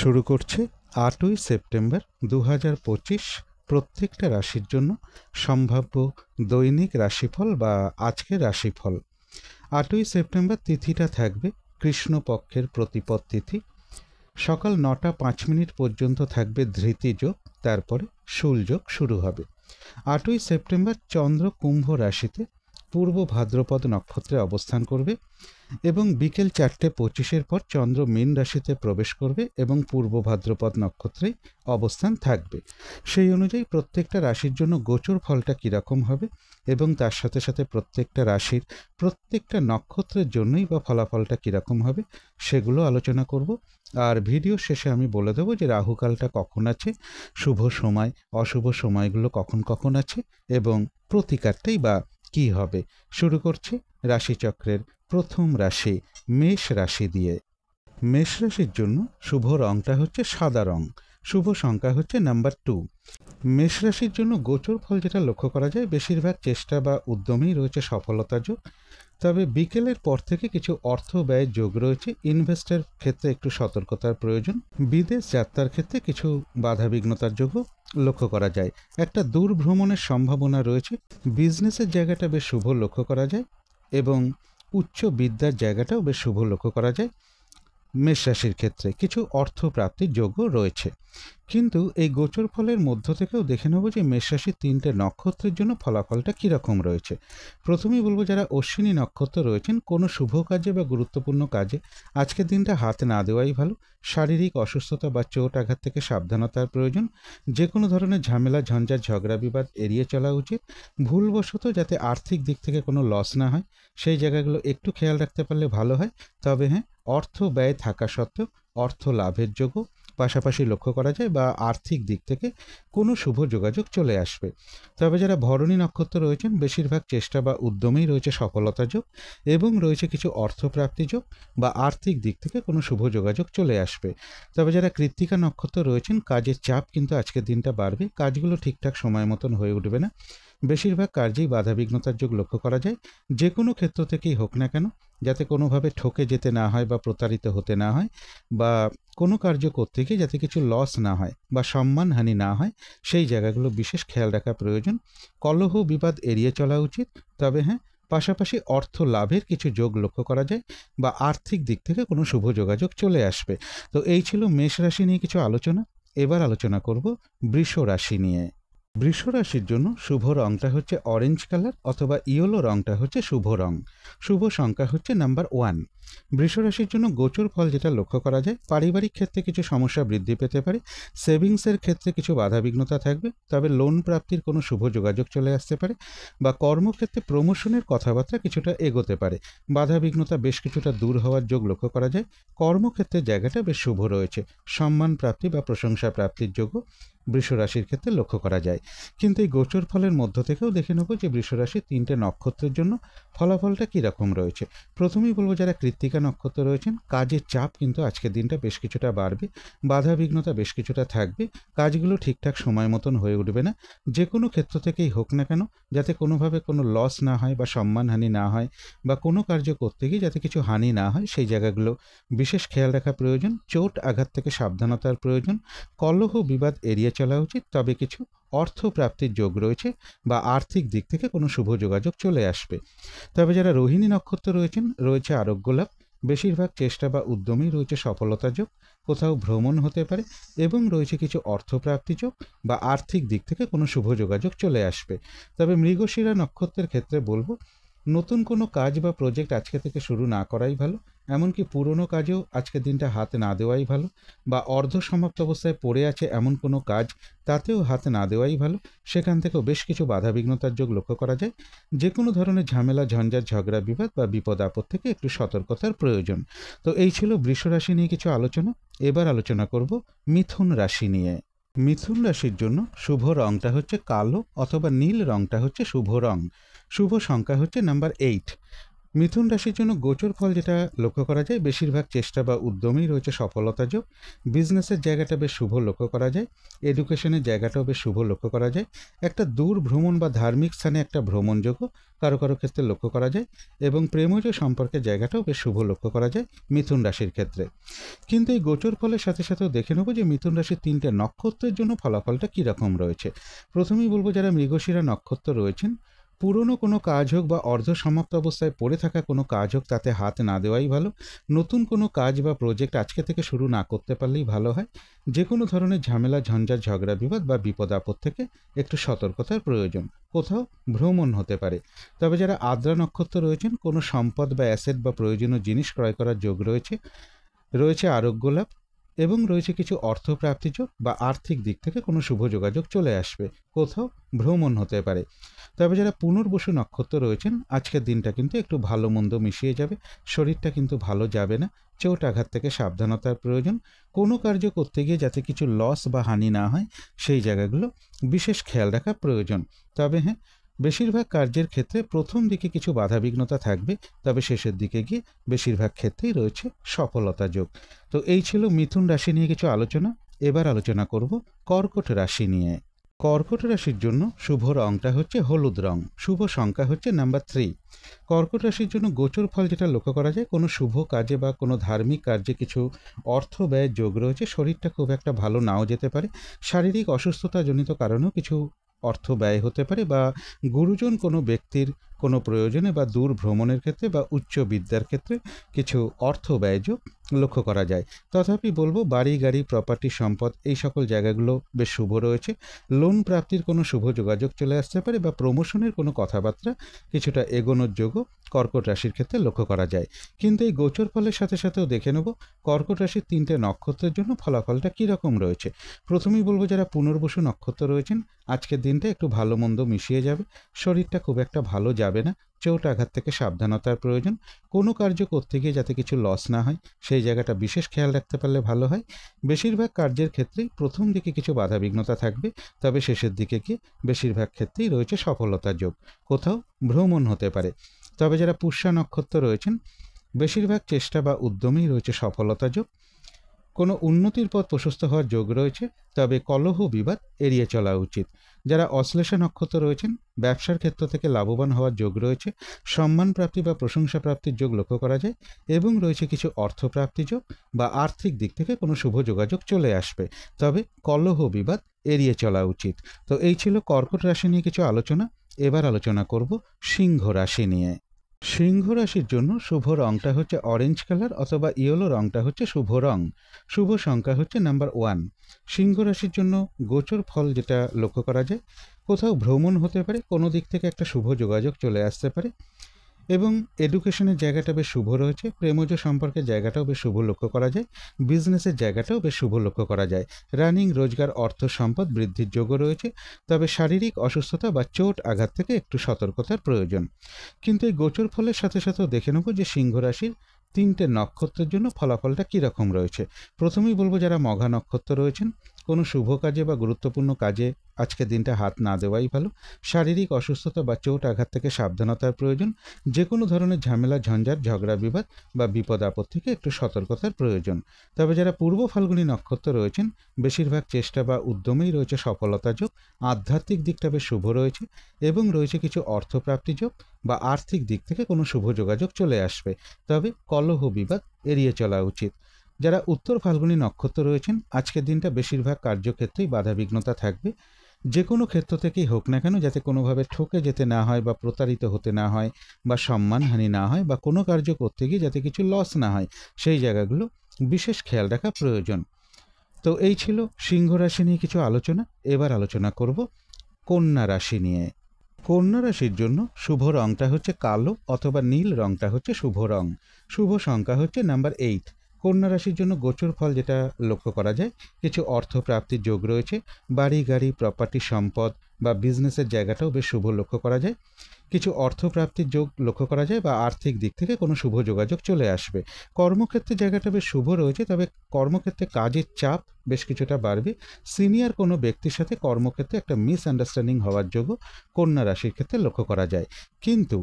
শুরু করছে 8ই সেপ্টেম্বর 2025 প্রত্যেকটা রাশির জন্য সম্ভাব্য দৈনিক রাশিফল বা আজকের রাশিফল। 8ই সেপ্টেম্বর তিথিটা থাকবে কৃষ্ণপক্ষের প্রতিপদ তিথি। সকাল 9টা 5 মিনিট পর্যন্ত থাকবে ধৃতি যোগ, তারপরে শূল যোগ শুরু হবে। 8ই সেপ্টেম্বর চন্দ্র কুম্ভ রাশিতে পূর্ব ভাদ্রপদ নক্ষত্রে অবস্থান করবে এবং বিকেল 4:25 পর চন্দ্র মীন রাশিতে প্রবেশ করবে এবং পূর্ব ভাদ্রপদ নক্ষত্রেই অবস্থান থাকবে। সেই অনুযায়ী প্রত্যেকটা রাশির জন্য গোচর ফলটা কীরকম হবে এবং তার সাথে সাথে প্রত্যেকটা রাশির প্রত্যেকটা নক্ষত্রের জন্যই বা ফলাফলটা কীরকম হবে সেগুলো আলোচনা করব। আর ভিডিও শেষে আমি বলে দেবো যে রাহুকালটা কখন আছে, শুভ সময় অশুভ সময়গুলো কখন কখন আছে এবং প্রতিকারটাই বা কী হবে। শুরু করছি রাশিচক্রের প্রথম রাশি মেষ রাশি দিয়ে। মেষ রাশির জন্য শুভ রংটা হচ্ছে সাদা রং, শুভ সংখ্যা হচ্ছে নাম্বার 2। মেষ রাশির জন্য গোচর ফল যেটা লক্ষ্য করা যায়, বেশিরভাগ চেষ্টা বা উদ্যমেই রয়েছে সফলতা যোগ, তবে বিকেলের পর থেকে কিছু অর্থ ব্যয়ের যোগ রয়েছে। ইনভেস্টের ক্ষেত্রে একটু সতর্কতার প্রয়োজন। বিদেশ যাত্রার ক্ষেত্রে কিছু বাধাবিঘ্নতার যোগও লক্ষ্য করা যায়। একটা দূর ভ্রমণের সম্ভাবনা রয়েছে। বিজনেসের জায়গাটা বেশ শুভ লক্ষ্য করা যায় এবং উচ্চ বিদ্যার জায়গাটাও বেশ শুভ লক্ষ্য করা যায়। মেষ রাশির ক্ষেত্রে কিছু অর্থ প্রাপ্তির যোগও রয়েছে। কিন্তু এই গোচর ফলের মধ্য থেকেও দেখে নেব যে মেষ রাশির 3টে নক্ষত্রের জন্য ফলাফলটা কীরকম রয়েছে। প্রথমেই বলবো, যারা অশ্বিনী নক্ষত্র রয়েছেন কোনো শুভ কাজে বা গুরুত্বপূর্ণ কাজে আজকের দিনটা হাত না দেওয়াই ভালো। শারীরিক অসুস্থতা বা চোট আঘাত থেকে সাবধানতার প্রয়োজন। যে কোনো ধরনের ঝামেলা ঝঞ্ঝাট ঝগড়া বিবাদ এড়িয়ে চলা উচিত। ভুলবশত যাতে আর্থিক দিক থেকে কোনো লস না হয় সেই জায়গাগুলো একটু খেয়াল রাখতে পারলে ভালো হয়। তবে হ্যাঁ, অর্থ ব্যয় থাকা সত্ত্বেও অর্থ লাভের যোগও পাশাপাশি লক্ষ্য করা যায় বা আর্থিক দিক থেকে কোনো শুভ যোগাযোগ চলে আসবে। তবে যারা ভরণী নক্ষত্র রয়েছেন বেশিরভাগ চেষ্টা বা উদ্যমেই রয়েছে সফলতা যোগ এবং রয়েছে কিছু অর্থপ্রাপ্তি যোগ বা আর্থিক দিক থেকে কোনো শুভ যোগাযোগ চলে আসবে। তবে যারা কৃত্তিকা নক্ষত্র রয়েছেন কাজের চাপ কিন্তু আজকের দিনটা বাড়বে, কাজগুলো ঠিকঠাক সময় মতন হয়ে উঠবে না। বেশিরভাগ কার্যেই বাধাবিঘ্নতার যোগ লক্ষ্য করা যায়। যে কোনো ক্ষেত্র থেকেই হোক না কেন যাতে কোনোভাবে ঠকে যেতে না হয় বা প্রতারিত হতে না হয় বা কোনো কার্য করতে গিয়ে যাতে কিছু লস না হয় বা সম্মানহানি না হয় সেই জায়গাগুলো বিশেষ খেয়াল রাখা প্রয়োজন। কলহ বিবাদ এড়িয়ে চলা উচিত। তবে হ্যাঁ, পাশাপাশি অর্থ লাভের কিছু যোগ লক্ষ্য করা যায় বা আর্থিক দিক থেকে কোনো শুভ যোগাযোগ চলে আসবে। তো এই ছিল মেষ রাশি নিয়ে কিছু আলোচনা। এবার আলোচনা করব বৃষ রাশি নিয়ে। বৃষ রাশির জন্য শুভ রংটা হচ্ছে অরেঞ্জ কালার অথবা ইয়েলো রংটা হচ্ছে শুভ রং। শুভ সংখ্যা হচ্ছে নাম্বার 1। বৃষ রাশির জন্য গোচর ফল যেটা লক্ষ্য করা যায়, পারিবারিক ক্ষেত্রে কিছু সমস্যা বৃদ্ধি পেতে পারে। সেভিংসের ক্ষেত্রে কিছু বাধাবিঘ্নতা থাকবে, তবে লোন প্রাপ্তির কোনো শুভ যোগাযোগ চলে আসতে পারে বা কর্মক্ষেত্রে প্রমোশনের কথাবার্তা কিছুটা এগোতে পারে। বাধাবিঘ্নতা বেশ কিছুটা দূর হওয়ার যোগ লক্ষ্য করা যায়। কর্মক্ষেত্রের জায়গাটা বেশ শুভ রয়েছে। সম্মান প্রাপ্তি বা প্রশংসা প্রাপ্তির যোগও বৃষ রাশির ক্ষেত্রে লক্ষ্য করা যায়। কিন্তু এই গোচর ফলের মধ্য থেকেও দেখে নেব যে বৃষ রাশির 3টে নক্ষত্রের জন্য ফলাফলটা কীরকম রয়েছে। প্রথমেই বলবো, যারা কৃত্তিকা নক্ষত্র রয়েছেন কাজের চাপ কিন্তু আজকের দিনটা বেশ কিছুটা বাড়বে। বাধাবিঘ্নতা বেশ কিছুটা থাকবে, কাজগুলো ঠিকঠাক সময় মতন হয়ে উঠবে না। যে কোনো ক্ষেত্র থেকেই হোক না কেন যাতে কোনোভাবে কোনো লস না হয় বা সম্মানহানি না হয় বা কোনো কার্য করতে গিয়ে যাতে কিছু হানি না হয় সেই জায়গাগুলো বিশেষ খেয়াল রাখা প্রয়োজন। চোট আঘাত থেকে সাবধানতার প্রয়োজন। কলহ বিবাদ এড়িয়ে চলা উচিত। তবে কিছু অর্থ প্রাপ্তির যোগ রয়েছে বা আর্থিক দিক থেকে কোনো শুভ যোগাযোগ চলে আসবে। তবে যারা রোহিণী নক্ষত্র রয়েছেন রয়েছে আরোগ্য লাভ। বেশিরভাগ চেষ্টা বা উদ্যমেই রয়েছে সফলতা যোগ, কোথাও ভ্রমণ হতে পারে এবং রয়েছে কিছু অর্থপ্রাপ্তি যোগ বা আর্থিক দিক থেকে কোনো শুভ যোগাযোগ চলে আসবে। তবে মৃগশিরা নক্ষত্রের ক্ষেত্রে বলবো, নতুন কোনো কাজ বা প্রজেক্ট আজকে থেকে শুরু না করাই ভালো। এমনকি পুরনো কাজেও আজকের দিনটা হাত না দেওয়াই ভালো বা অর্ধ সমাপ্ত অবস্থায় পড়ে আছে এমন কোনো কাজ তাতেও হাত না দেওয়াই ভালো। সেখান থেকেও বেশ কিছু বাধাবিঘ্নতার যোগ লক্ষ্য করা যায়। যে কোনো ধরনের ঝামেলা ঝঞ্ঝাট ঝগড়া বিবাদ বা বিপদ আপদ থেকে একটু সতর্কতার প্রয়োজন। তো এই ছিল বৃষ রাশি নিয়ে কিছু আলোচনা। এবার আলোচনা করব মিথুন রাশি নিয়ে। মিথুন রাশির জন্য শুভ রংটা হচ্ছে কালো অথবা নীল রংটা হচ্ছে শুভ রং। শুভ সংখ্যা হচ্ছে নাম্বার 8। মিথুন রাশির জন্য গোচর ফল যেটা লক্ষ্য করা যায়, বেশিরভাগ চেষ্টা বা উদ্যমেই রয়েছে সফলতা যোগ। বিজনেসের জায়গাটা বেশ শুভ লক্ষ্য করা যায়। এডুকেশনের জায়গাটাও বেশ শুভ লক্ষ্য করা যায়। একটা দূর ভ্রমণ বা ধার্মিক স্থানে একটা ভ্রমণযোগ্য কারো কারো ক্ষেত্রে লক্ষ্য করা যায়, এবং প্রেমজ সম্পর্কের জায়গাটাও বেশ শুভ লক্ষ্য করা যায় মিথুন রাশির ক্ষেত্রে। কিন্তু এই গোচর ফলের সাথে সাথেও দেখে নেব যে মিথুন রাশির 3টে নক্ষত্রের জন্য ফলাফলটা কীরকম রয়েছে। প্রথমেই বলবো, যারা মৃগশিরা নক্ষত্র রয়েছেন, পুরনো কোনো কাজ হোক বা অর্ধ সমাপ্ত অবস্থায় পড়ে থাকা কোনো কাজ হোক, তাতে হাত না দেওয়াই ভালো। নতুন কোনো কাজ বা প্রজেক্ট আজকে থেকে শুরু না করতে পারলেই ভালো হয়। যে কোনো ধরনের ঝামেলা, ঝঞ্ঝাট, ঝগড়া, বিবাদ বা বিপদ আপদ থেকে একটু সতর্কতার প্রয়োজন। কোথাও ভ্রমণ হতে পারে। তবে যারা আদ্রা নক্ষত্র রয়েছেন, কোনো সম্পদ বা অ্যাসেট বা প্রয়োজনীয় জিনিস ক্রয় করার যোগ রয়েছে আরোগ্য লাভ, এবং রয়েছে কিছু অর্থপ্রাপ্তি যোগ বা আর্থিক দিক থেকে কোনো শুভ যোগাযোগ চলে আসবে। কোথাও ভ্রমণ হতে পারে। তবে যারা পুনর্বসু নক্ষত্র রয়েছেন, আজকের দিনটা কিন্তু একটু ভালো মন্দ মিশিয়ে যাবে। শরীরটা কিন্তু ভালো যাবে না। চোট আঘাত থেকে সাবধানতার প্রয়োজন। কোনো কার্য করতে গিয়ে যাতে কিছু লস বা হানি না হয়, সেই জায়গাগুলো বিশেষ খেয়াল রাখা প্রয়োজন। তবে হ্যাঁ, বেশিরভাগ কার্যের ক্ষেত্রে প্রথম দিকে কিছু বাধাবিঘ্নতা থাকবে, তবে শেষের দিকে গিয়ে বেশিরভাগ ক্ষেত্রেই রয়েছে সফলতা যোগ। তো এই ছিল মিথুন রাশি নিয়ে কিছু আলোচনা। এবার আলোচনা করব কর্কট রাশি নিয়ে। কর্কট রাশির জন্য শুভ রংটা হচ্ছে হলুদ রং, শুভ সংখ্যা হচ্ছে নাম্বার 3। কর্কট রাশির জন্য গোচর ফল যেটা লক্ষ্য করা যায়, কোনো শুভ কাজে বা কোনো ধার্মিক কার্যে কিছু অর্থ ব্যয়ের যোগ রয়েছে। শরীরটা খুব একটা ভালো নাও যেতে পারে। শারীরিক অসুস্থতাজনিত কারণেও কিছু অর্থ ব্যয় হতে পারে, বা গুরুজন কোনো ব্যক্তির কোনো প্রয়োজনে বা দূর ভ্রমণের ক্ষেত্রে বা উচ্চ বিদ্যার ক্ষেত্রে কিছু অর্থ ব্যয়যোগ লক্ষ্য করা যায়। তথাপি বলবো, বাড়ি, গাড়ি, প্রপার্টি, সম্পদ, এই সকল জায়গাগুলো বেশ শুভ রয়েছে। লোন প্রাপ্তির কোনো শুভ যোগাযোগ চলে আসতে পারে, বা প্রমোশনের কোনো কথাবার্তা কিছুটা এগোনোর যোগও কর্কট রাশির ক্ষেত্রে লক্ষ্য করা যায়। কিন্তু এই গোচর ফলের সাথে সাথেও দেখে নেব কর্কট রাশির 3টে নক্ষত্রের জন্য ফলাফলটা কীরকম রয়েছে। প্রথমেই বলবো, যারা পুনর্বসু নক্ষত্র রয়েছেন, আজকের দিনটা একটু ভালো মন্দ মিশিয়ে যাবে। শরীরটা খুব একটা ভালো যাবে না। চোট আঘাত থেকে সাবধানতার প্রয়োজন। কোনো কার্য করতে গিয়ে যাতে কিছু লস না হয়, সেই জায়গাটা বিশেষ খেয়াল রাখতে পারলে ভালো হয়। বেশিরভাগ কার্যের ক্ষেত্রেই প্রথম দিকে কিছু বাধাবিঘ্নতা থাকবে, তবে শেষের দিকে গিয়ে বেশিরভাগ ক্ষেত্রেই রয়েছে সফলতার যোগ। কোথাও ভ্রমণ হতে পারে। তবে যারা পুষ্যা নক্ষত্র রয়েছেন, বেশিরভাগ চেষ্টা বা উদ্যমেই রয়েছে সফলতা যোগ। কোনো উন্নতির পথ প্রশস্ত হওয়ার যোগ রয়েছে, তবে কলহ বিবাদ এড়িয়ে চলা উচিত। যারা অশ্লেষা নক্ষত্র রয়েছেন, ব্যবসার ক্ষেত্র থেকে লাভবান হওয়ার যোগ রয়েছে। সম্মান প্রাপ্তি বা প্রশংসা প্রাপ্তির যোগ লক্ষ্য করা যায়, এবং রয়েছে কিছু অর্থপ্রাপ্তি যোগ বা আর্থিক দিক থেকে কোনো শুভ যোগাযোগ চলে আসবে। তবে কলহ বিবাদ এড়িয়ে চলা উচিত। তো এই ছিল কর্কট রাশি নিয়ে কিছু আলোচনা। এবার আলোচনা করব সিংহ রাশি নিয়ে। সিংহ রাশির জন্য শুভ রংটা হচ্ছে অরেঞ্জ কালার অথবা ইয়েলো রংটা হচ্ছে শুভ রং। শুভ সংখ্যা হচ্ছে নাম্বার 1। সিংহ রাশির জন্য গোচর ফল যেটা লক্ষ্য করা যায়, কোথাও ভ্রমণ হতে পারে, কোনো দিক থেকে একটা শুভ যোগাযোগ চলে আসতে পারে, এবং এডুকেশনের জায়গাটা বেশ শুভ রয়েছে। প্রেমজ সম্পর্কের জায়গাটাও বেশ শুভ লক্ষ্য করা যায়। বিজনেসের জায়গাটাও বেশ শুভ লক্ষ্য করা যায়। রানিং, রোজগার, অর্থ সম্পদ বৃদ্ধির যোগও রয়েছে। তবে শারীরিক অসুস্থতা বা চোট আঘাত থেকে একটু সতর্কতার প্রয়োজন। কিন্তু এই গোচর ফলের সাথে সাথেও দেখে নেব যে সিংহ রাশির 3টে নক্ষত্রের জন্য ফলাফলটা কীরকম রয়েছে। প্রথমেই বলবো, যারা মঘা নক্ষত্র রয়েছেন, কোনো শুভ কাজে বা গুরুত্বপূর্ণ কাজে আজকের দিনটা হাত না দেওয়াই ভালো। শারীরিক অসুস্থতা বা চোট আঘাত থেকে সাবধানতার প্রয়োজন। যে কোনো ধরনের ঝামেলা, ঝঞ্ঝাট, ঝগড়া, বিবাদ বা বিপদ আপদ থেকে একটু সতর্কতার প্রয়োজন। তবে যারা পূর্ব ফাল্গুনী নক্ষত্র রয়েছেন, বেশিরভাগ চেষ্টা বা উদ্যমেই রয়েছে সফলতা যোগ। আধ্যাত্মিক দিকটা বেশ শুভ রয়েছে, এবং রয়েছে কিছু অর্থপ্রাপ্তি যোগ বা আর্থিক দিক থেকে কোনো শুভ যোগাযোগ চলে আসবে। তবে কলহ বিবাদ এড়িয়ে চলা উচিত। যারা উত্তর ফাল্গুনী নক্ষত্র রয়েছেন, আজকের দিনটা বেশিরভাগ কার্যক্ষেত্রেই বাধাবিঘ্নতা থাকবে। যে কোনো ক্ষেত্র থেকেই হোক না কেন, যাতে কোনোভাবে ঠকে যেতে না হয় বা প্রতারিত হতে না হয়, বা সম্মানহানি না হয়, বা কোনো কার্য করতে গিয়ে যাতে কিছু লস না হয়, সেই জায়গাগুলো বিশেষ খেয়াল রাখা প্রয়োজন। তো এই ছিল সিংহ রাশি নিয়ে কিছু আলোচনা। এবার আলোচনা করব কন্যা রাশি নিয়ে। কন্যা রাশির জন্য শুভ রংটা হচ্ছে কালো অথবা নীল রংটা হচ্ছে শুভ রং। শুভ সংখ্যা হচ্ছে নাম্বার 8। কন্যা রাশির জন্য গোচর ফল যেটা লক্ষ্য করা যায়, কিছু অর্থপ্রাপ্তির যোগ রয়েছে। বাড়ি, গাড়ি, প্রপার্টি, সম্পদ বা বিজনেসের জায়গাটাও বেশ শুভ লক্ষ্য করা যায়। কিছু অর্থপ্রাপ্তির যোগ লক্ষ্য করা যায়, বা আর্থিক দিক থেকে কোনো শুভ যোগাযোগ চলে আসবে। কর্মক্ষেত্রের জায়গাটা বেশ শুভ রয়েছে, তবে কর্মক্ষেত্রে কাজের চাপ বেশ কিছুটা বাড়বে। সিনিয়র কোনো ব্যক্তির সাথে কর্মক্ষেত্রে একটা মিসআন্ডারস্ট্যান্ডিং হওয়ার যোগও কন্যা রাশির ক্ষেত্রে লক্ষ্য করা যায়। কিন্তু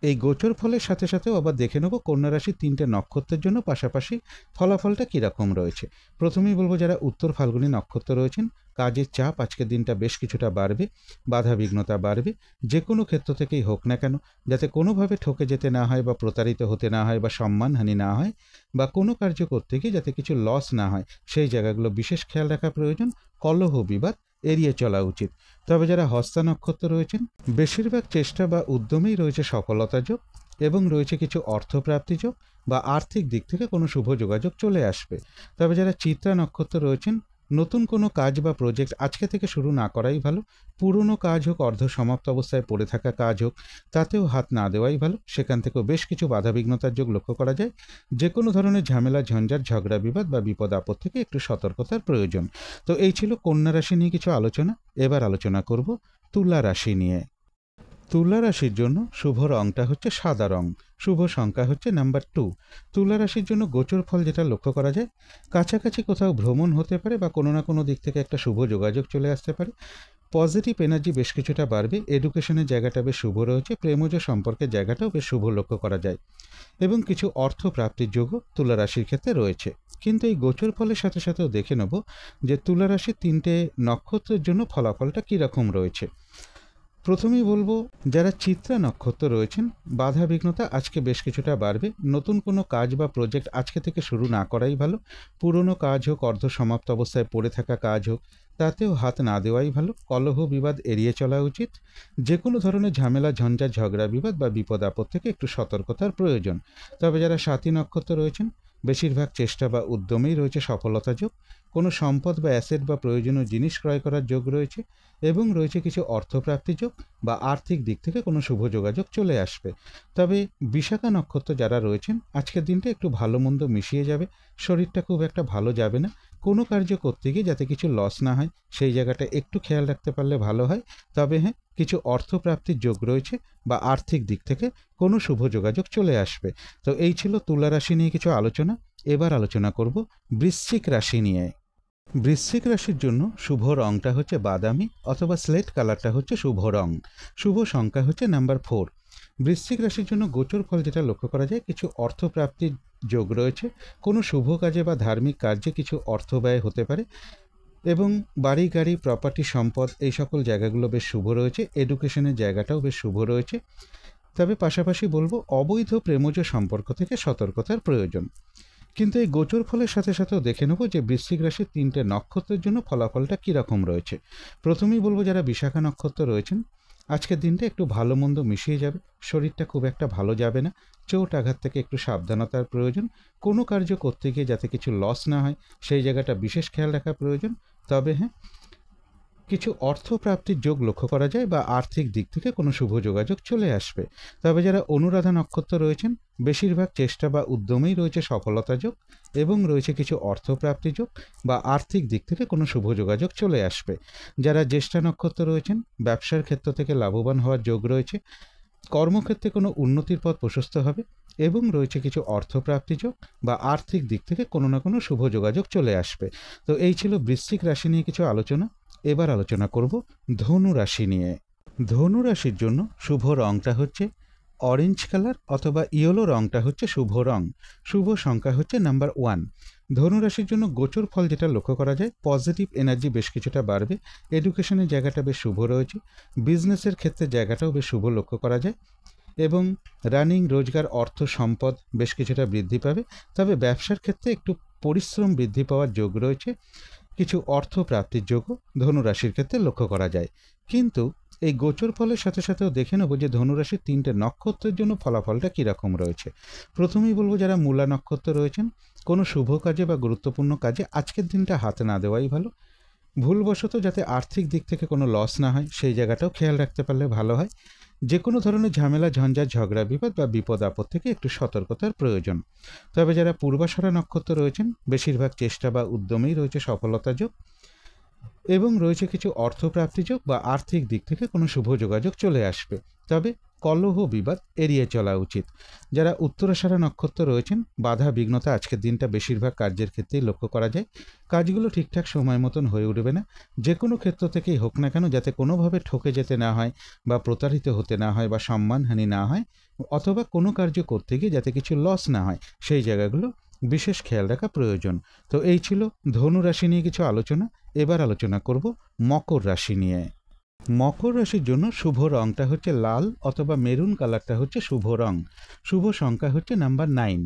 এই গোচর ফলের সাথে সাথেও আবার দেখে নেব কন্যা রাশির 3টে নক্ষত্রের জন্য পাশাপাশি ফলাফলটা কীরকম রয়েছে। প্রথমেই বলবো যারা উত্তর ফাল্গুনী নক্ষত্র রয়েছেন, কাজের চাপ আজকের দিনটা বেশ কিছুটা বাড়বে, বাধা বিঘ্নতা বাড়বে, যে কোনো ক্ষেত্র থেকেই হোক না কেন, যাতে কোনোভাবে ঠকে যেতে না হয় বা প্রতারিত হতে না হয় বা সম্মানহানি না হয় বা কোনো কার্য করতে গিয়ে যাতে কিছু লস না হয়, সেই জায়গাগুলো বিশেষ খেয়াল রাখা প্রয়োজন। কলহ বিবাদ এড়িয়ে চলা উচিত। তবে যারা হস্তা নক্ষত্র রয়েছেন, বেশিরভাগ চেষ্টা বা উদ্যমেই রয়েছে সফলতা যোগ এবং রয়েছে কিছু অর্থপ্রাপ্তি যোগ বা আর্থিক দিক থেকে কোনো শুভ যোগাযোগ চলে আসবে। তবে যারা চিত্রা নক্ষত্র রয়েছেন, নতুন কোনো কাজ বা প্রজেক্ট আজকে থেকে শুরু না করাই ভালো। পুরনো কাজ হোক, অর্ধ সমাপ্ত অবস্থায় পড়ে থাকা কাজ হোক, তাতেও হাত না দেওয়াই ভালো। সেখান থেকেও বেশ কিছু বাধাবিঘ্নতার যোগ লক্ষ্য করা যায়। যে কোনো ধরনের ঝামেলা, ঝঞ্ঝাট, ঝগড়া বিবাদ বা বিপদ আপদ থেকে একটু সতর্কতার প্রয়োজন। তো এই ছিল কন্যা রাশি নিয়ে কিছু আলোচনা। এবার আলোচনা করব তুলা রাশি নিয়ে। তুলা রাশির জন্য শুভ রংটা হচ্ছে সাদা রং, শুভ সংখ্যা হচ্ছে নাম্বার 2। তুলা রাশির জন্য গোচর ফল যেটা লক্ষ্য করা যায়, কাছাকাছি কোথাও ভ্রমণ হতে পারে বা কোনো না কোনো দিক থেকে একটা শুভ যোগাযোগ চলে আসতে পারে। পজিটিভ এনার্জি বেশ কিছুটা বাড়বে, এডুকেশনের জায়গাটা বেশ শুভ রয়েছে, প্রেমজ সম্পর্কের জায়গাটাও বেশ শুভ লক্ষ্য করা যায় এবং কিছু অর্থ প্রাপ্তির যোগও তুলা রাশির ক্ষেত্রে রয়েছে। কিন্তু এই গোচর ফলের সাথে সাথেও দেখে নেব যে তুলা রাশির 3টে নক্ষত্রের জন্য ফলাফলটা কীরকম রয়েছে। প্রথমেই বলবো যারা চিত্রা নক্ষত্র রয়েছেন, বাধা বিঘ্নতা আজকে বেশ কিছুটা বাড়বে। নতুন কোনো কাজ বা প্রজেক্ট আজকে থেকে শুরু না করাই ভালো। পুরনো কাজ হোক, অর্ধ সমাপ্ত অবস্থায় পড়ে থাকা কাজ হোক, তাতেও হাত না দেওয়াই ভালো। কলহ বিবাদ এড়িয়ে চলা উচিত। যে কোনো ধরনের ঝামেলা, ঝঞ্ঝাট, ঝগড়া বিবাদ বা বিপদ আপদ থেকে একটু সতর্কতার প্রয়োজন। তবে যারা স্বাতী নক্ষত্র রয়েছেন, বেশিরভাগ চেষ্টা বা উদ্যমেই রয়েছে সফলতা যোগ। কোনো সম্পদ বা অ্যাসেট বা প্রয়োজনীয় জিনিস ক্রয় করার যোগ রয়েছে এবং রয়েছে কিছু অর্থপ্রাপ্তি যোগ বা আর্থিক দিক থেকে কোনো শুভ যোগাযোগ চলে আসবে। তবে বিশাখা নক্ষত্র যারা রয়েছেন, আজকের দিনটা একটু ভালো মন্দ মিশিয়ে যাবে, শরীরটা খুব একটা ভালো যাবে না। কোনো কার্য করতে গিয়ে যাতে কিছু লস না হয়, সেই জায়গাটা একটু খেয়াল রাখতে পারলে ভালো হয়। তবে হ্যাঁ, কিছু অর্থপ্রাপ্তির যোগ রয়েছে বা আর্থিক দিক থেকে কোনো শুভ যোগাযোগ চলে আসবে। তো এই ছিল তুলা রাশি নিয়ে কিছু আলোচনা। এবার আলোচনা করব বৃশ্চিক রাশি নিয়ে। বৃশ্চিক রাশির জন্য শুভ রংটা হচ্ছে বাদামি অথবা স্লেট কালারটা হচ্ছে শুভ রং। শুভ সংখ্যা হচ্ছে নাম্বার 4। বৃশ্চিক রাশির জন্য গোচর ফল যেটা লক্ষ্য করা যায়, কিছু অর্থপ্রাপ্তির যোগ রয়েছে। কোনো শুভ কাজে বা ধার্মিক কার্যে কিছু অর্থ ব্যয় হতে পারে এবং বাড়ি গাড়ি, প্রপার্টি, সম্পদ এই সকল জায়গাগুলো বেশ শুভ রয়েছে। এডুকেশনের জায়গাটাও বেশ শুভ রয়েছে। তবে পাশাপাশি বলবো অবৈধ প্রেমজ সম্পর্ক থেকে সতর্কতার প্রয়োজন। কিন্তু এই গোচর ফলের সাথে সাথেও দেখে নেব যে বৃশ্চিক রাশির 3টে নক্ষত্রের জন্য ফলাফলটা কীরকম রয়েছে। প্রথমেই বলবো যারা বিশাখা নক্ষত্র রয়েছেন, আজকের দিনটা একটু ভালো মন্দ মিশিয়ে যাবে, শরীরটা খুব একটা ভালো যাবে না, চোট আঘাত থেকে একটু সাবধানতার প্রয়োজন। কোনো কার্য করতে গিয়ে যাতে কিছু লস না হয়, সেই জায়গাটা বিশেষ খেয়াল রাখা প্রয়োজন। তবে হ্যাঁ, কিছু অর্থপ্রাপ্তির যোগ লক্ষ্য করা যায় বা আর্থিক দিক থেকে কোনো শুভ যোগাযোগ চলে আসবে। তবে যারা অনুরাধা নক্ষত্র রয়েছেন, বেশিরভাগ চেষ্টা বা উদ্যমেই রয়েছে সফলতা যোগ এবং রয়েছে কিছু অর্থপ্রাপ্তি যোগ বা আর্থিক দিক থেকে কোনো শুভ যোগাযোগ চলে আসবে। যারা জ্যেষ্ঠা নক্ষত্র রয়েছেন, ব্যবসার ক্ষেত্র থেকে লাভবান হওয়ার যোগ রয়েছে। কর্মক্ষেত্রে কোনো উন্নতির পথ প্রশস্ত হবে এবং রয়েছে কিছু অর্থপ্রাপ্তি যোগ বা আর্থিক দিক থেকে কোনো না কোনো শুভ যোগাযোগ চলে আসবে। তো এই ছিল বৃশ্চিক রাশি নিয়ে কিছু আলোচনা। এবার আলোচনা করব ধনু রাশি নিয়ে। ধনু রাশির জন্য শুভ রংটা হচ্ছে অরেঞ্জ কালার অথবা ইয়েলো রংটা হচ্ছে শুভ রং। শুভ সংখ্যা হচ্ছে নাম্বার 1। ধনু রাশির জন্য গোচর ফল যেটা লক্ষ্য করা যায়, পজিটিভ এনার্জি বেশ কিছুটা বাড়বে, এডুকেশনের জায়গাটা বেশ শুভ রয়েছে, বিজনেসের ক্ষেত্রে জায়গাটাও বেশ শুভ লক্ষ্য করা যায় এবং রানিং, রোজগার, অর্থ, সম্পদ বেশ কিছুটা বৃদ্ধি পাবে। তবে ব্যবসার ক্ষেত্রে একটু পরিশ্রম বৃদ্ধি পাওয়ার যোগ রয়েছে। কিছু অর্থ প্রাপ্তির যোগও ধনুরাশির ক্ষেত্রে লক্ষ্য করা যায়। কিন্তু এই গোচর ফলের সাথে সাথেও দেখে নেব যে ধনুরাশির 3টে নক্ষত্রের জন্য ফলাফলটা কীরকম রয়েছে। প্রথমেই বলবো যারা মূলা নক্ষত্র রয়েছেন, কোনো শুভ কাজে বা গুরুত্বপূর্ণ কাজে আজকের দিনটা হাতে না দেওয়াই ভালো। ভুলবশত যাতে আর্থিক দিক থেকে কোনো লস না হয়, সেই জায়গাটাও খেয়াল রাখতে পারলে ভালো হয়। যে কোনো ধরনের ঝামেলা, ঝঞ্ঝাট, ঝগড়া বিবাদ বা বিপদ আপদ থেকে একটু সতর্কতার প্রয়োজন। তবে যারা পূর্বাষাঢ়া নক্ষত্র রয়েছেন, বেশিরভাগ চেষ্টা বা উদ্যমেই রয়েছে সফলতা যোগ এবং রয়েছে কিছু অর্থপ্রাপ্তি যোগ বা আর্থিক দিক থেকে কোনো শুভ যোগাযোগ চলে আসবে। তবে কলহ বিবাদ এড়িয়ে চলা উচিত। যারা উত্তরাষাঢ়া নক্ষত্র রয়েছেন, বাধা বিঘ্নতা আজকের দিনটা বেশিরভাগ কার্যের ক্ষেত্রেই লক্ষ্য করা যায়। কাজগুলো ঠিকঠাক সময় মতন হয়ে উঠবে না। যে কোনো ক্ষেত্র থেকেই হোক না কেন, যাতে কোনোভাবে ঠকে যেতে না হয় বা প্রতারিত হতে না হয় বা সম্মানহানি না হয়, অথবা কোনো কার্য করতে গিয়ে যাতে কিছু লস না হয় সেই জায়গাগুলো বিশেষ খেয়াল রাখা প্রয়োজন। তো এই ছিল ধনু রাশি নিয়ে কিছু আলোচনা। এবার আলোচনা করব মকর রাশি নিয়ে। মকর রাশির জন্য শুভ রংটা হচ্ছে লাল অথবা মেরুন কালারটা হচ্ছে শুভ রং। শুভ সংখ্যা হচ্ছে নাম্বার 9।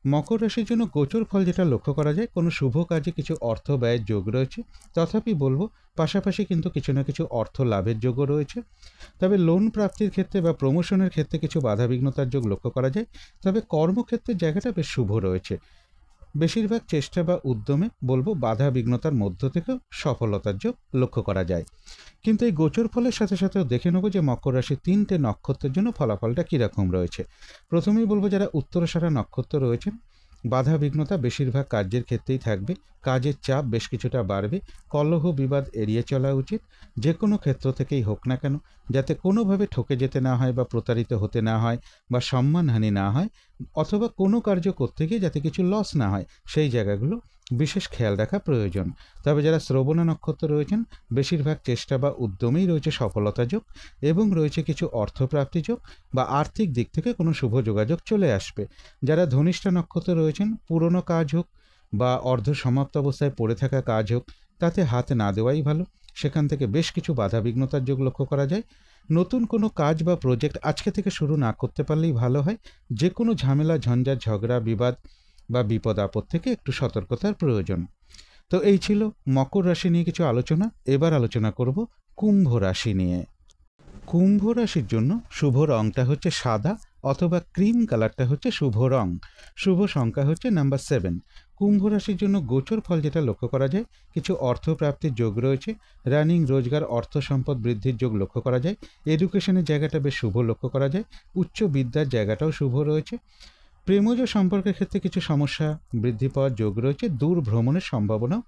মকর রাশির জন্য গোচর ফল যেটা লক্ষ্য করা যায়, কোনো শুভ কাজে কিছু অর্থ ব্যয়ের যোগ রয়েছে, তথাপি বলবো পাশাপাশি কিন্তু কিছু না কিছু অর্থ লাভের যোগও রয়েছে। তবে লোন প্রাপ্তির ক্ষেত্রে বা প্রমোশনের ক্ষেত্রে কিছু বাধাবিঘ্নতার যোগ লক্ষ্য করা যায়। তবে কর্মক্ষেত্রের জায়গাটা বেশ শুভ রয়েছে। বেশিরভাগ চেষ্টা বা উদ্যমে বলবো বাধা বিঘ্নতার মধ্য থেকেও সফলতার যোগ লক্ষ্য করা যায়। কিন্তু এই গোচর ফলের সাথে সাথেও দেখে নেব যে মকর রাশির 3টে নক্ষত্রের জন্য ফলাফলটা কীরকম রয়েছে। প্রথমেই বলবো যারা উত্তরাষাঢ়া নক্ষত্র রয়েছেন, বাধা বিঘ্নতা বেশিরভাগ কার্যের ক্ষেত্রেই থাকবে। কাজের চাপ বেশ কিছুটা বাড়বে। কলহ বিবাদ এড়িয়ে চলা উচিত, যে কোনো ক্ষেত্র থেকেই হোক না কেন, যাতে কোনোভাবে ঠকে যেতে না হয় বা প্রতারিত হতে না হয় বা সম্মানহানি না হয়, অথবা কোনো কার্য করতে গিয়ে যাতে কিছু লস না হয় সেই জায়গাগুলো বিশেষ খেয়াল রাখা প্রয়োজন। তবে যারা শ্রবণা নক্ষত্র রয়েছেন, বেশিরভাগ চেষ্টা বা উদ্যমেই রয়েছে সফলতা যোগ এবং রয়েছে কিছু অর্থপ্রাপ্তি যোগ বা আর্থিক দিক থেকে কোনো শুভ যোগাযোগ চলে আসবে। যারা ধনিষ্ঠা নক্ষত্র রয়েছেন, পুরনো কাজ হোক বা অর্ধ সমাপ্ত অবস্থায় পড়ে থাকা কাজ হোক, তাতে হাত না দেওয়াই ভালো। সেখান থেকে বেশ কিছু বাধাবিঘ্নতার যোগ লক্ষ্য করা যায়। নতুন কোনো কাজ বা প্রজেক্ট আজকে থেকে শুরু না করতে পারলেই ভালো হয়। যে কোনো ঝামেলা, ঝঞ্ঝাট, ঝগড়া, বিবাদ বা বিপদ আপদ থেকে একটু সতর্কতার প্রয়োজন। তো এই ছিল মকর রাশি নিয়ে কিছু আলোচনা। এবার আলোচনা করব কুম্ভ রাশি নিয়ে। কুম্ভ রাশির জন্য শুভ রংটা হচ্ছে সাদা অথবা ক্রিম কালারটা হচ্ছে শুভ রং। শুভ সংখ্যা হচ্ছে নাম্বার 7। কুম্ভ রাশির জন্য গোচর ফল যেটা লক্ষ্য করা যায়, কিছু অর্থপ্রাপ্তির যোগ রয়েছে। রানিং রোজগার, অর্থ সম্পদ বৃদ্ধির যোগ লক্ষ্য করা যায়। এডুকেশনের জায়গাটা বেশ শুভ লক্ষ্য করা যায়। উচ্চ বিদ্যার জায়গাটাও শুভ রয়েছে। প্রেমজ সম্পর্কের ক্ষেত্রে কিছু সমস্যা বৃদ্ধি পাওয়ার যোগ রয়েছে। দূর ভ্রমণের সম্ভাবনাও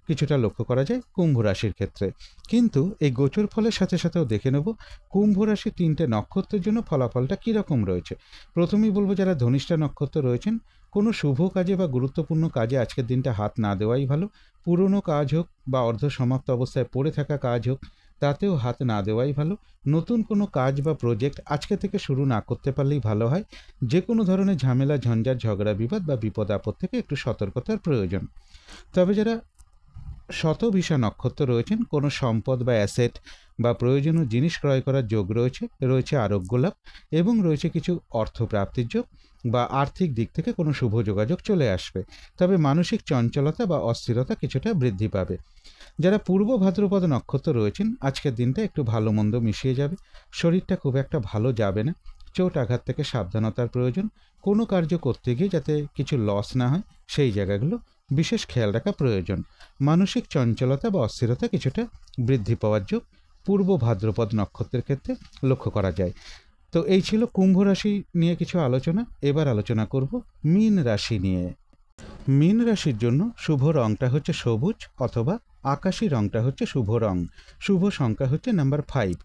কিছুটা লক্ষ্য করা যায় কুম্ভ রাশির ক্ষেত্রে। কিন্তু এই গোচর ফলের সাথে সাথেও দেখে নেব কুম্ভ রাশির 3টে নক্ষত্রের জন্য ফলাফলটা কীরকম রয়েছে। প্রথমেই বলবো যারা ধনিষ্ঠা নক্ষত্র রয়েছেন, কোনো শুভ কাজে বা গুরুত্বপূর্ণ কাজে আজকের দিনটা হাত না দেওয়াই ভালো। পুরনো কাজ হোক বা অর্ধ সমাপ্ত অবস্থায় পড়ে থাকা কাজ হোক, তাতেও হাত না দেওয়াই ভালো। নতুন কোনো কাজ বা প্রজেক্ট আজকে থেকে শুরু না করতে পারলেই ভালো হয়। যে কোনো ধরনের ঝামেলা, ঝঞ্ঝাট, ঝগড়া, বিবাদ বা বিপদ আপদ থেকে একটু সতর্কতার প্রয়োজন। তবে যারা শতভিষা নক্ষত্র রয়েছেন, কোনো সম্পদ বা অ্যাসেট বা প্রয়োজনীয় জিনিস ক্রয় করার যোগ রয়েছে। রয়েছে আরোগ্য লাভ এবং রয়েছে কিছু অর্থপ্রাপ্তির যোগ বা আর্থিক দিক থেকে কোনো শুভ যোগাযোগ চলে আসবে। তবে মানসিক চঞ্চলতা বা অস্থিরতা কিছুটা বৃদ্ধি পাবে। যারা পূর্ব ভাদ্রপদ নক্ষত্র রয়েছেন, আজকের দিনটা একটু ভালো মন্দ মিশিয়ে যাবে। শরীরটা খুব একটা ভালো যাবে না। চোট আঘাত থেকে সাবধানতার প্রয়োজন। কোনো কার্য করতে গিয়ে যাতে কিছু লস না হয় সেই জায়গাগুলো বিশেষ খেয়াল রাখা প্রয়োজন। মানসিক চঞ্চলতা বা অস্থিরতা কিছুটা বৃদ্ধি পাওয়ার যোগ পূর্ব ভাদ্রপদ নক্ষত্রের ক্ষেত্রে লক্ষ্য করা যায়। তো এই ছিল কুম্ভ রাশি নিয়ে কিছু আলোচনা। এবার আলোচনা করব মীন রাশি নিয়ে। মীন রাশির জন্য শুভ রংটা হচ্ছে সবুজ অথবা আকাশী রংটা হচ্ছে শুভ রং। শুভ সংখ্যা হচ্ছে নাম্বার 5।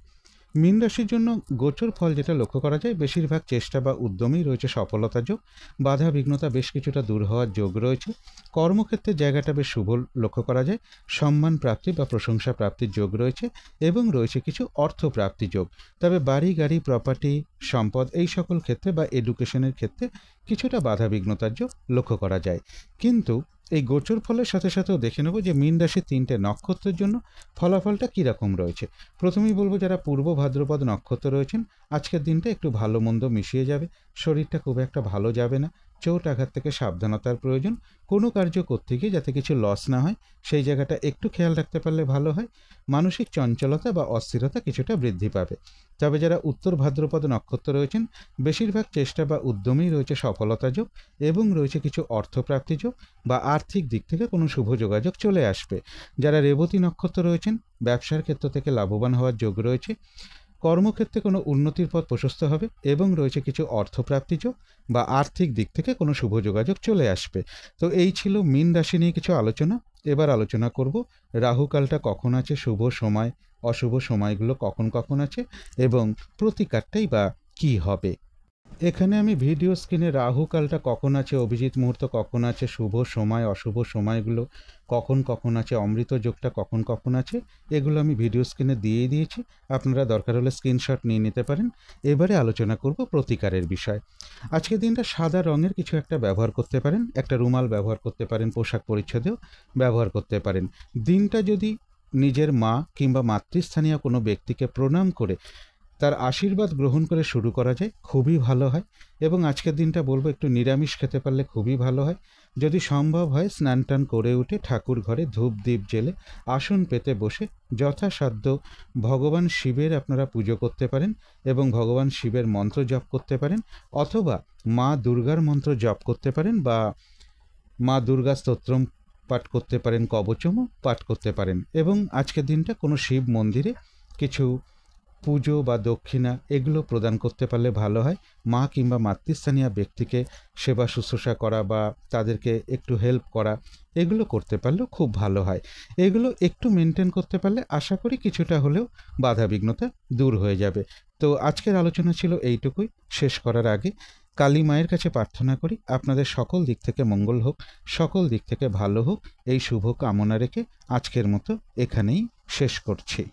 মীন রাশির জন্য গোচর ফল যেটা লক্ষ্য করা যায়, বেশিরভাগ চেষ্টা বা উদ্যমেই রয়েছে সফলতা যোগ। বাধা বিঘ্নতা বেশ কিছুটা দূর হওয়ার যোগ রয়েছে। কর্মক্ষেত্রের জায়গাটা বেশ শুভ লক্ষ্য করা যায়। সম্মান প্রাপ্তি বা প্রশংসা প্রাপ্তির যোগ রয়েছে এবং রয়েছে কিছু অর্থ প্রাপ্তি যোগ। তবে বাড়ি, গাড়ি, প্রপার্টি, সম্পদ এই সকল ক্ষেত্রে বা এডুকেশনের ক্ষেত্রে কিছুটা বাধা বিঘ্নতার যোগ লক্ষ্য করা যায়। কিন্তু এই গোচর ফলের সাথে সাথেও দেখে নেব যে মীন রাশির 3টে নক্ষত্রের জন্য ফলাফলটা কীরকম রয়েছে। প্রথমেই বলবো যারা পূর্ব ভাদ্রপদ নক্ষত্র রয়েছেন, আজকের দিনটা একটু ভালো মন্দ মিশিয়ে যাবে। শরীরটা খুব একটা ভালো যাবে না। চোট আঘাত থেকে সাবধানতার প্রয়োজন। কোনো কার্য করতে গিয়ে যাতে কিছু লস না হয় সেই জায়গাটা একটু খেয়াল রাখতে পারলে ভালো হয়। মানসিক চঞ্চলতা বা অস্থিরতা কিছুটা বৃদ্ধি পাবে। তবে যারা উত্তর ভাদ্রপদ নক্ষত্র রয়েছেন, বেশিরভাগ চেষ্টা বা উদ্যমেই রয়েছে সফলতা যোগ এবং রয়েছে কিছু অর্থপ্রাপ্তি যোগ বা আর্থিক দিক থেকে কোনো শুভ যোগাযোগ চলে আসবে। যারা রেবতী নক্ষত্র রয়েছেন, ব্যবসার ক্ষেত্র থেকে লাভবান হওয়ার যোগ রয়েছে। কর্মক্ষেত্রে কোনো উন্নতির পথ প্রশস্ত হবে এবং রয়েছে কিছু অর্থপ্রাপ্তি যোগ বা আর্থিক দিক থেকে কোনো শুভ যোগাযোগ চলে আসবে। তো এই ছিল মীন রাশি নিয়ে কিছু আলোচনা। এবার আলোচনা করব রাহুকালটা কখন আছে, শুভ সময়, অশুভ সময়গুলো কখন কখন আছে এবং প্রতিকারটাই বা কী হবে। এখানে আমি ভিডিও স্ক্রিনে রাহু কালটা কখন আছে, অভিজিৎ মুহূর্ত কখন আছে, শুভ সময় অশুভ সময়গুলো কখন কখন আছে, অমৃত যোগটা কখন কখন আছে, এগুলো আমি ভিডিও স্ক্রিনে দিয়েই দিয়েছি। আপনারা দরকার হলে স্ক্রিনশট নিয়ে নিতে পারেন। এবারে আলোচনা করব প্রতিকারের বিষয়। আজকের দিনটা সাদা রঙের কিছু একটা ব্যবহার করতে পারেন, একটা রুমাল ব্যবহার করতে পারেন, পোশাক পরিচ্ছদেও ব্যবহার করতে পারেন। দিনটা যদি নিজের মা কিংবা মাতৃস্থানীয় কোনো ব্যক্তিকে প্রণাম করে তার আশীর্বাদ গ্রহণ করে শুরু করা যায়, খুবই ভালো হয়। এবং আজকের দিনটা বলবো একটু নিরামিষ খেতে পারলে খুবই ভালো হয়। যদি সম্ভব হয় স্নান টান করে উঠে ঠাকুর ঘরে ধূপ দ্বীপ জেলে আসন পেতে বসে যথাসাধ্য ভগবান শিবের আপনারা পুজো করতে পারেন এবং ভগবান শিবের মন্ত্র জপ করতে পারেন, অথবা মা দুর্গার মন্ত্র জপ করতে পারেন, বা মা দুর্গা স্তোত্রম পাঠ করতে পারেন, কবচমও পাঠ করতে পারেন। এবং আজকের দিনটা কোনো শিব মন্দিরে কিছু পুজো বা দক্ষিণা এগুলো প্রদান করতে পারলে ভালো হয়। মা কিংবা মাতৃস্থানীয় ব্যক্তিকে সেবা শুশ্রূষা করা বা তাদেরকে একটু হেল্প করা, এগুলো করতে পারলেও খুব ভালো হয়। এগুলো একটু মেনটেন করতে পারলে আশা করি কিছুটা হলেও বাধাবিঘ্নতা দূর হয়ে যাবে। তো আজকের আলোচনা ছিল এইটুকুই। শেষ করার আগে কালী মায়ের কাছে প্রার্থনা করি আপনাদের সকল দিক থেকে মঙ্গল হোক, সকল দিক থেকে ভালো হোক, এই শুভ কামনা রেখে আজকের মতো এখানেই শেষ করছি।